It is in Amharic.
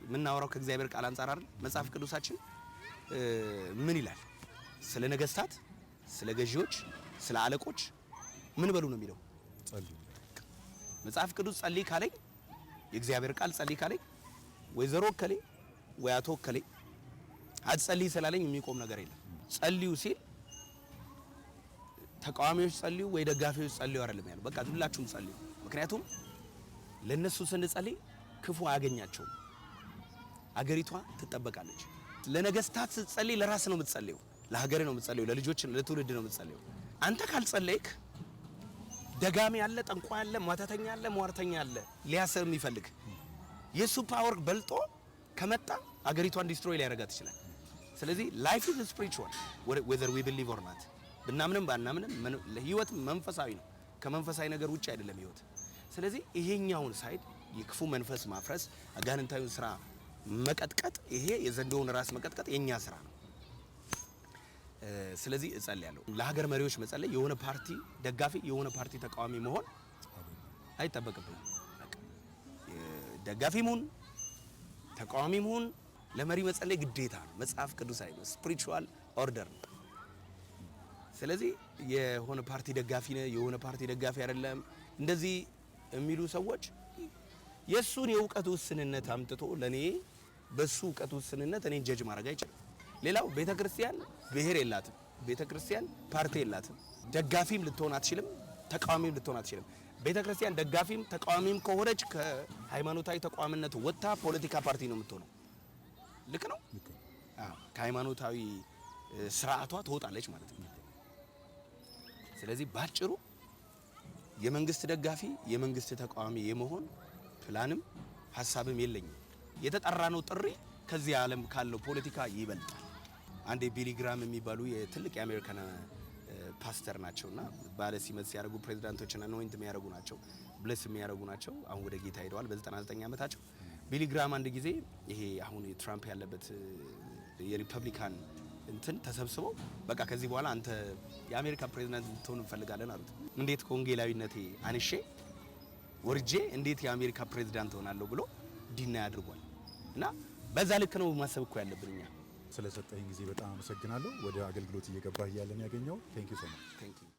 የምናወራው ከእግዚአብሔር ቃል አንፃር አይደል? መጽሐፍ ቅዱሳችን ምን ይላል? ስለ ነገስታት፣ ስለ ገዢዎች፣ ስለ አለቆች ምን በሉ ነው የሚለው? ጸልዩ። መጽሐፍ ቅዱስ ጸልይ ካለኝ የእግዚአብሔር ቃል ጸልይ ካለኝ ወይዘሮ ከሌ ወይ አቶ ከሌ አትጸልይ ስላለኝ የሚቆም ነገር የለም። ጸልዩ ሲል ተቃዋሚዎች ጸልዩ ወይ ደጋፊዎች ጸልዩ አይደለም ያለው። በቃ ሁላችሁም ጸልዩ። ምክንያቱም ለነሱ ስንጸልይ ክፉ አያገኛቸውም። አገሪቷ ትጠበቃለች። ለነገስታት ስትጸልይ ለራስ ነው የምትጸልየው፣ ለሀገር ነው የምትጸልየው፣ ለልጆች ለትውልድ ነው የምትጸልየው። አንተ ካልጸለይክ ደጋሚ ያለ፣ ጠንቋይ ያለ፣ ማተተኛ ያለ፣ ሟርተኛ ያለ ሊያስር የሚፈልግ የሱ ፓወር በልጦ ከመጣ አገሪቷን ዲስትሮይ ሊያደርጋት ይችላል። ስለዚህ ላይፍ ኢዝ ስፒሪቹዋል whether we believe or not ብናምንም ባናምንም ህይወት መንፈሳዊ ነው። ከመንፈሳዊ ነገር ውጪ አይደለም ህይወት። ስለዚህ ይሄኛውን ሳይድ የክፉ መንፈስ ማፍረስ፣ አጋንንታዊውን ስራ መቀጥቀጥ፣ ይሄ የዘንዶውን ራስ መቀጥቀጥ የኛ ስራ ነው። ስለዚህ እጸልያለሁ። ለሀገር መሪዎች መጸለይ፣ የሆነ ፓርቲ ደጋፊ የሆነ ፓርቲ ተቃዋሚ መሆን አይጠበቅብኝም። ደጋፊም ሁን ተቃዋሚም ሁን ለመሪ መጸለይ ግዴታ ነው። መጽሐፍ ቅዱሳዊ ነው። ስፒሪቹዋል ኦርደር ነው። ስለዚህ የሆነ ፓርቲ ደጋፊ ነው የሆነ ፓርቲ ደጋፊ አይደለም እንደዚህ የሚሉ ሰዎች የሱን የእውቀት ውስንነት አምጥቶ ለኔ በሱ እውቀት ውስንነት እኔን ጀጅ ማድረግ አይችልም። ሌላው ቤተክርስቲያን ብሔር የላትም። ቤተክርስቲያን ፓርቲ የላትም። ደጋፊም ልትሆን አትችልም፣ ተቃዋሚም ልትሆን አትችልም። ቤተክርስቲያን ደጋፊም ተቃዋሚም ከሆነች ከሃይማኖታዊ ተቋምነት ወጥታ ፖለቲካ ፓርቲ ነው የምትሆነው። ልክ ነው። አዎ፣ ከሃይማኖታዊ ስርዓቷ ትወጣለች ማለት ነው። ስለዚህ ባጭሩ የመንግስት ደጋፊ የመንግስት ተቃዋሚ የመሆን ፕላንም ሐሳብም የለኝም። የተጠራነው ጥሪ ከዚህ ዓለም ካለው ፖለቲካ ይበልጣል። አንዴ ቢሊ ግራም የሚባሉ የትልቅ የአሜሪካን ፓስተር ናቸውና ባለ ሲመት ሲያደርጉ ፕሬዝዳንቶችና ኖይንት የሚያደርጉ ናቸው፣ ብለስ የሚያደርጉ ናቸው። አሁን ወደ ጌታ ሄደዋል በ99 ዓመታቸው። ቢሊ ግራም አንድ ጊዜ ይሄ አሁን ትራምፕ ያለበት የሪፐብሊካን እንትን ተሰብስበው በቃ ከዚህ በኋላ አንተ የአሜሪካ ፕሬዝዳንት ልትሆን እንፈልጋለን አሉት። እንዴት ከወንጌላዊነቴ አንሼ ወርጄ እንዴት የአሜሪካ ፕሬዝዳንት ሆናለሁ ብሎ ዲና ያድርጓል። እና በዛ ልክ ነው ማሰብ እኮ ያለብን እኛ። ስለሰጠኝ ጊዜ በጣም አመሰግናለሁ። ወደ አገልግሎት እየገባህ ያለን ያገኘው ቴንክ ዩ ሶ ማች።